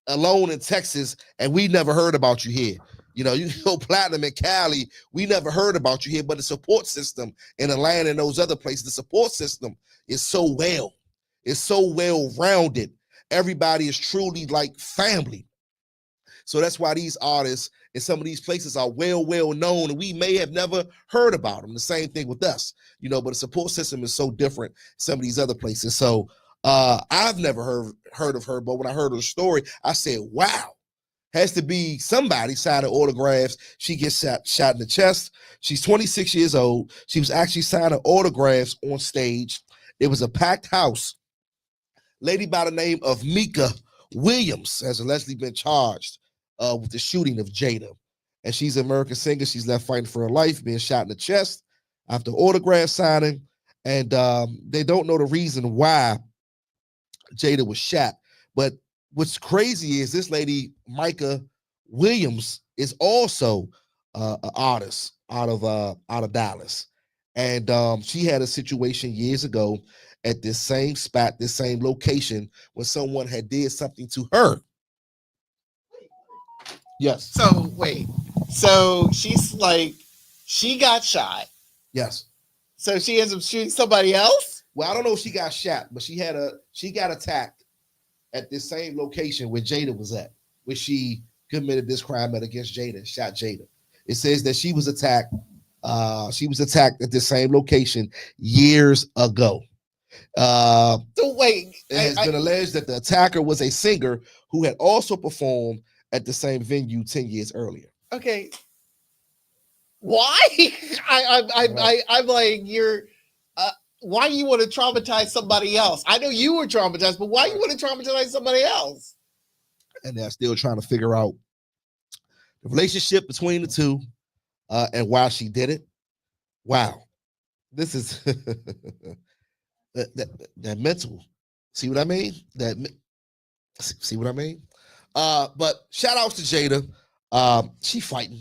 alone in Texas and we never heard about you here. You know, you can go platinum in Cali, we never heard about you here, but the support system in Atlanta and those other places, the support system is so well rounded. Everybody is truly like family. So that's why these artists in some of these places are well known, and we may have never heard about them. The same thing with us, you know, but the support system is so different in some of these other places. So I've never heard of her, but when I heard her story, I said, wow, has to be somebody signing autographs. She gets shot in the chest. She's 26 years old. She was actually signing autographs on stage. It was a packed house. Lady by the name of Mika Williams has allegedly been charged with the shooting of Jada. And she's an American singer. She's left fighting for her life, being shot in the chest after autograph signing. And they don't know the reason why Jada was shot. But what's crazy is this lady, Micah Williams, is also an artist out of Dallas. And she had a situation years ago at this same spot, this same location, when someone had did something to her. Yes.
So wait. So she's like, she got shot.
Yes.
So she ends up shooting somebody else?
Well, I don't know if she got shot, but she got attacked at this same location where Jada was at, where she committed this crime against Jada, shot Jada. It says that she was attacked. She was attacked at the same location years ago.
So wait,
it has been alleged that the attacker was a singer who had also performed at the same venue 10 years earlier.
Okay. Why? I'm like, you're. Why you want to traumatize somebody else? I know you were traumatized, but why you want to traumatize somebody else?
And they're still trying to figure out the relationship between the two and why she did it. Wow. This is that mental. See what I mean? See what I mean? But shout outs to Jada. She fighting,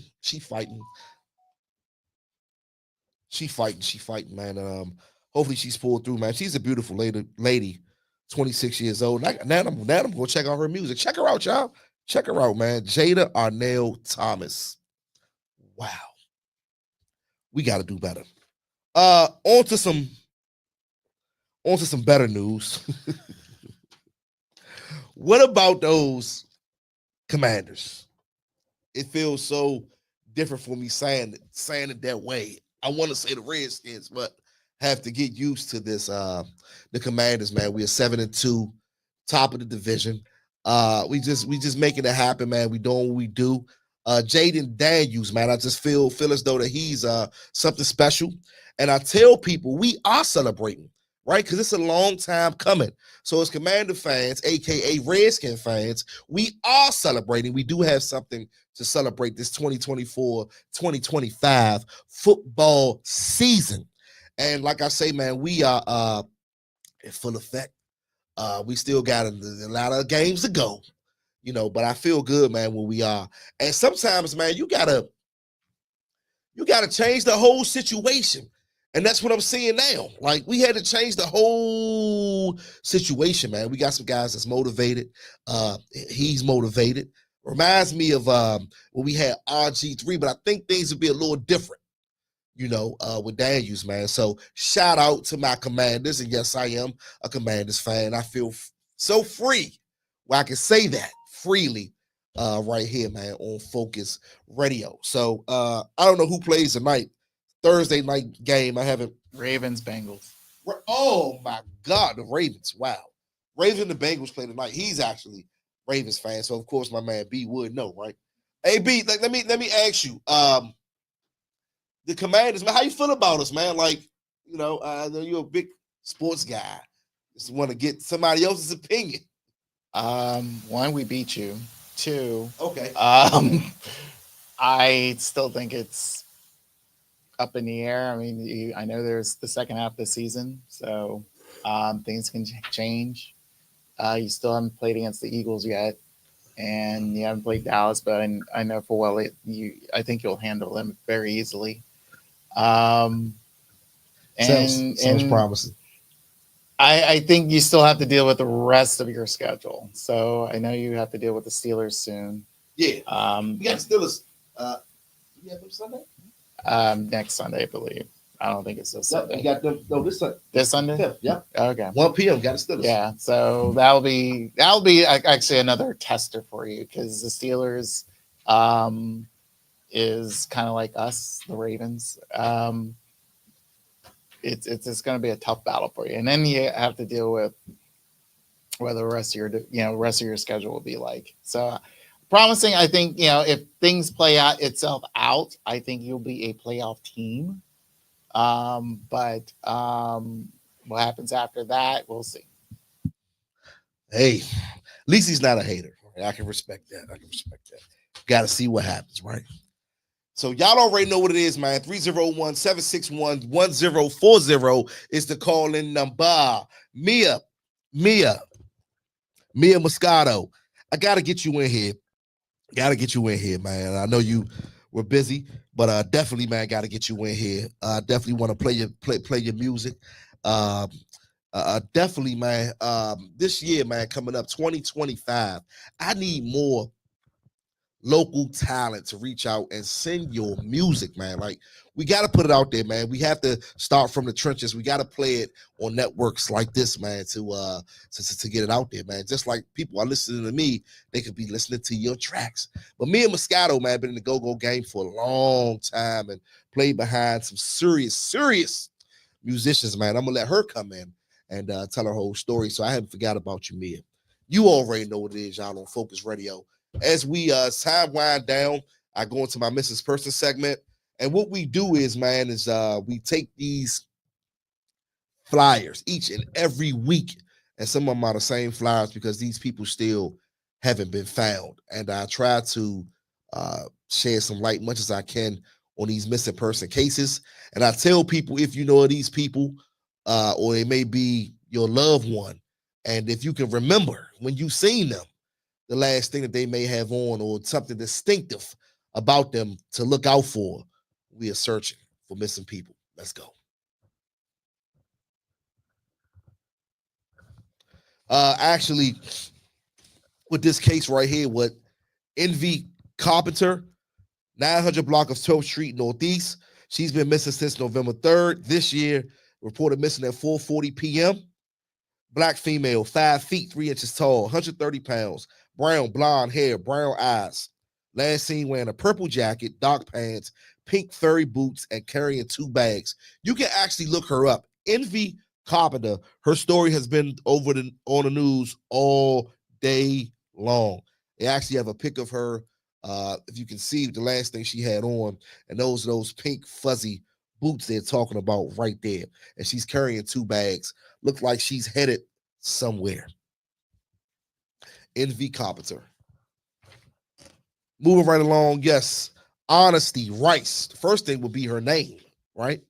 man. Hopefully she's pulled through, man. She's a beautiful lady, 26 years old. Now I'm gonna check out her music. Check her out, y'all. Check her out, man. Jada Arnell Thomas. Wow. We gotta do better. On to some better news. What about those Commanders? It feels so different for me saying it that way. I want to say the Redskins, but have to get used to this. The Commanders, man. We are 7-2, top of the division. We just making it happen, man. We doing what we do. Jaden Daniels, man. I just feel as though that he's something special. And I tell people we are celebrating, right? Because it's a long time coming. So as Commander fans, aka Redskin fans, we are celebrating. We do have something to celebrate this 2024-2025 football season. And like I say, man, we are in full effect. We still got a lot of games to go, but I feel good, man, where we are. And sometimes, man, you gotta change the whole situation. And that's what I'm seeing now. Like, we had to change the whole situation, man. We got some guys that's motivated. He's motivated. Reminds me of when we had RG3, but I think things would be a little different, with Daniels, man. So shout out to my Commanders. And yes, I am a Commanders fan. I feel so free where I can say that freely right here, man, on Phocuz Radio. So I don't know who plays tonight. Thursday night game. I haven't.
Ravens, Bengals.
Oh my God, the Ravens. Wow. Ravens and the Bengals play tonight. He's actually Ravens fan. So of course my man B would know, right? Hey B, let me ask you. The Commanders, man, how you feel about us, man? Like, I know you're a big sports guy. Just want to get somebody else's opinion.
One, we beat you. Two,
okay.
I still think it's up in the air. I mean, I know there's the second half of the season, so things can change. You still haven't played against the Eagles yet, and you haven't played Dallas, but I know for well, I think you'll handle them very easily.
Sounds promising.
I think you still have to deal with the rest of your schedule. So I know you have to deal with the Steelers soon.
Yeah. We got Steelers. You have them Sunday?
Next Sunday, I believe. I don't think it's this Sunday.
You got them this Sunday.
This Sunday?
Yeah.
Okay.
1 p.m. Got the Steelers.
Yeah. So that'll be actually another tester for you because the Steelers is kind of like us, the Ravens. It's going to be a tough battle for you, and then you have to deal with whether the rest of your schedule will be like. So promising. I think, if things play out itself out, I think you'll be a playoff team. But what happens after that, we'll see.
Hey, at least he's not a hater. Right? I can respect that. I can respect that. Got to see what happens, right? So y'all already know what it is, man. 301-761-1040 is the call-in number. Mia Moscato. I got to get you in here. Man. I know you were busy, but definitely, man, got to get you in here. Definitely want to play your music. Definitely, man. This year, man, coming up 2025, I need more local talent to reach out and send your music, man. Like, we got to put it out there, man. We have to start from the trenches. We got to play it on networks like this, man, to get it out there, man. Just like people are listening to me, they could be listening to your tracks. But me and Moscato, man, been in the go-go game for a long time and played behind some serious musicians, man. I'm gonna let her come in and tell her whole story. So I haven't forgot about you, Mia. You already know what it is, y'all, on Focus Radio. As we time wind down, I go into my Mrs. Person segment. And what we do is, man, is we take these flyers each and every week, and some of them are the same flyers because these people still haven't been found. And I try to shed some light much as I can on these missing person cases. And I tell people, if you know these people, or it may be your loved one, and if you can remember when you seen them, the last thing that they may have on or something distinctive about them to look out for, we are searching for missing people. Let's go. Actually, with this case right here, with Envy Carpenter, 900 block of 12th Street Northeast. She's been missing since November 3rd. This year, reported missing at 4:40 p.m. Black female, 5 feet 3 inches tall, 130 pounds, brown blonde hair, brown eyes. Last seen wearing a purple jacket, dark pants, pink furry boots, and carrying 2 bags. You can actually look her up. Envy Carpenter. Her story has been on the news all day long. They actually have a pic of her. If you can see the last thing she had on, and those pink fuzzy boots they're talking about right there. And she's carrying 2 bags. Looks like she's headed somewhere. Envy Carpenter. Moving right along, yes. Honesty Rice. The first thing would be her name, right?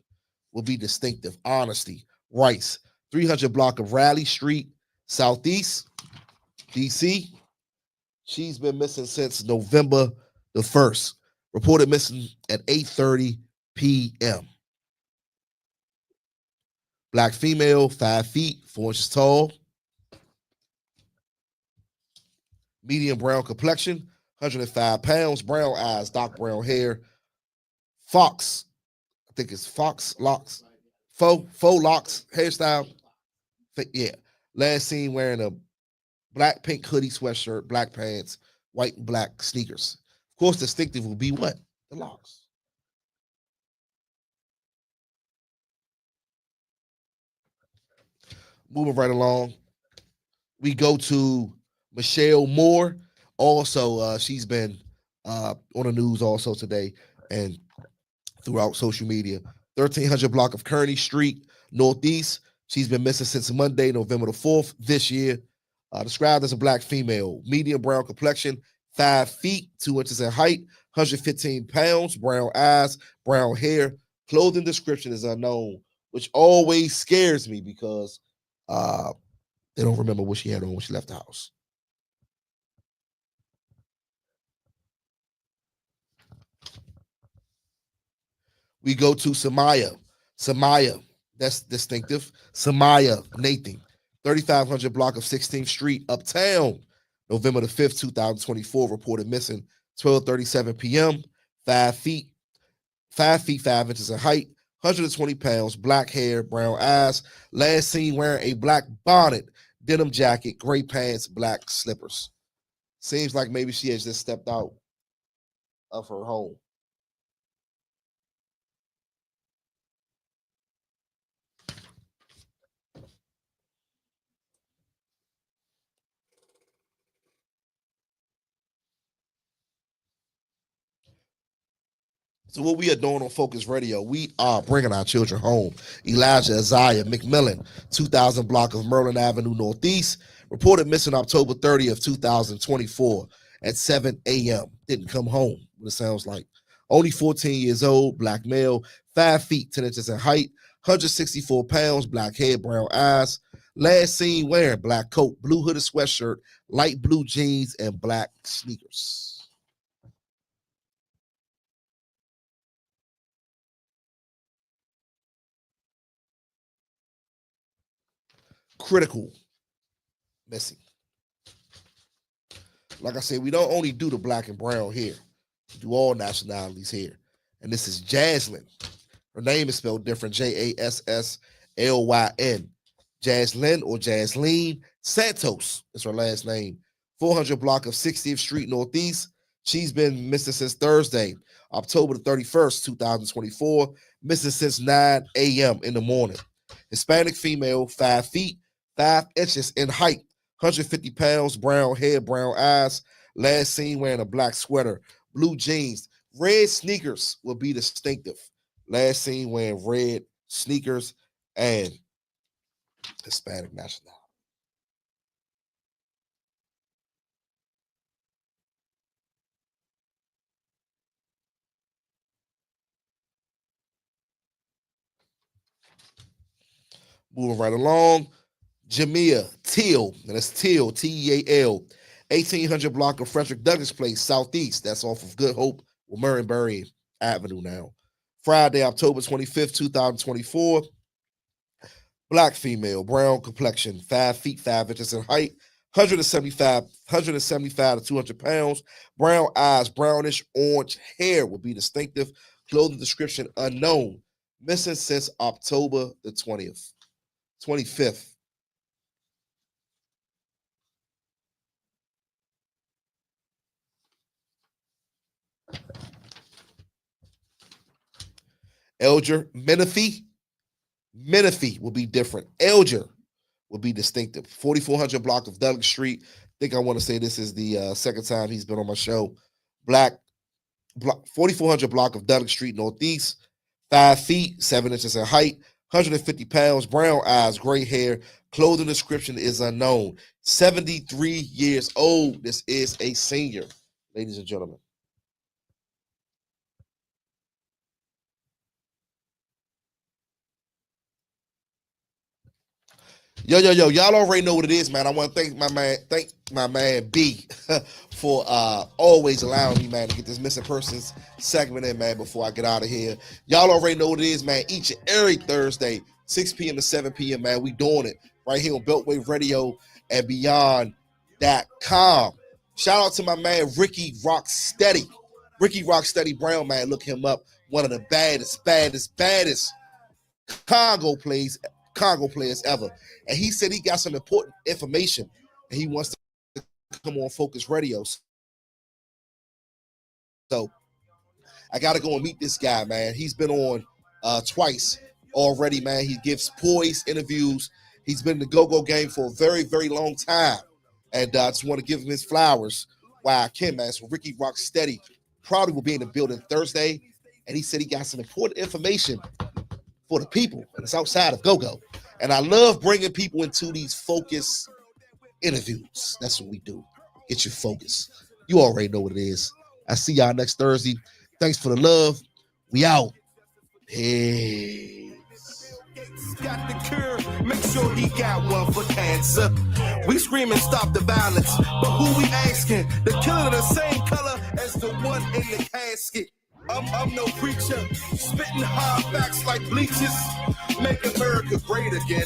Will be distinctive. Honesty Rice. 300 block of Raleigh Street, Southeast, DC. She's been missing since November the 1st. Reported missing at 8:30 p.m. Black female, 5 feet, 4 inches tall. Medium brown complexion, 105 pounds, brown eyes, dark brown hair. Fox, I think it's Fox locks, faux locks hairstyle. Yeah. Last seen wearing a black pink hoodie sweatshirt, black pants, white and black sneakers. Of course, distinctive will be what? The locks. Moving right along, we go to Michelle Moore. Also, she's been on the news also today and throughout social media. 1300 block of Kearney Street, Northeast. She's been missing since Monday, November the 4th this year. Described as a black female, medium brown complexion, 5 feet, 2 inches in height, 115 pounds, brown eyes, brown hair. Clothing description is unknown, which always scares me because they don't remember what she had on when she left the house. We go to Samaya. Samaya, that's distinctive. Samaya Nathan, 3500 block of 16th Street, Uptown. November the 5th, 2024, reported missing 12:37 p.m. 5 feet, 5 inches in height, 120 pounds, black hair, brown eyes. Last seen wearing a black bonnet, denim jacket, gray pants, black slippers. Seems like maybe she has just stepped out of her home. So what we are doing on Focus Radio, we are bringing our children home. Elijah Isaiah McMillan, 2000 block of Merlin Avenue Northeast, reported missing October 30th, 2024 at 7 a.m. Didn't come home, what it sounds like. Only 14 years old, black male, 5 feet, 10 inches in height, 164 pounds, black hair, brown eyes. Last seen wearing black coat, blue hooded sweatshirt, light blue jeans, and black sneakers. Critical missing. Like I said, we don't only do the black and brown here. We do all nationalities here. And this is Jaslyn. Her name is spelled different, Jasslyn. Jaslyn or Jasleen Santos is her last name. 400 block of 60th Street Northeast. She's been missing since Thursday, October the 31st, 2024. Missing since 9 a.m. in the morning. Hispanic female, 5 feet, 5 inches in height, 150 pounds, brown hair, brown eyes. Last seen wearing a black sweater, blue jeans, red sneakers will be distinctive. Last seen wearing red sneakers and Hispanic nationality. Moving right along, Jamia Teal, and that's Teal, T-E-A-L, 1800 block of Frederick Douglass Place, Southeast. That's off of Good Hope, Murray Avenue now. Friday, October 25th, 2024. Black female, brown complexion, 5 feet, 5 inches in height, 175 to 200 pounds, brown eyes, brownish orange hair will be distinctive. Clothing description unknown. Missing since October the 25th. Elger Menifee will be different. Elger will be distinctive. 4400 block of Douglas Street. I think I want to say this is the second time he's been on my show. 4400 block of Douglas Street Northeast. 5 feet, 7 inches in height, 150 pounds, brown eyes, gray hair. Clothing description is unknown. 73 years old. This is a senior, ladies and gentlemen. Yo, y'all already know what it is, man. I want to thank my man B for always allowing me, man, to get this missing persons segment in, man, before I get out of here. Y'all already know what it is, man. Each and every Thursday, 6 p.m. to 7 p.m., man, we doing it right here on Beltway Radio and Beyond.com. Shout out to my man, Ricky Rocksteady Brown, man. Look him up. One of the baddest Congo players ever. And he said he got some important information and he wants to come on Focus Radio. So I got to go and meet this guy, man. He's been on twice already, man. He gives poised interviews. He's been in the go-go game for a very, very long time. And I just want to give him his flowers while I can, man. So Ricky Rocksteady probably will be in the building Thursday. And he said he got some important information for the people. And it's outside of go-go. And I love bringing people into these focus interviews. That's what we do. Get your focus. You already know what it is. I see y'all next Thursday. Thanks for the love. We out. Peace.
Got the cure, make sure he got one for cancer. We screaming stop the violence, but who we asking? The killer the same color as the one in the casket. I'm no preacher, spitting hard facts like bleachers, make America great again.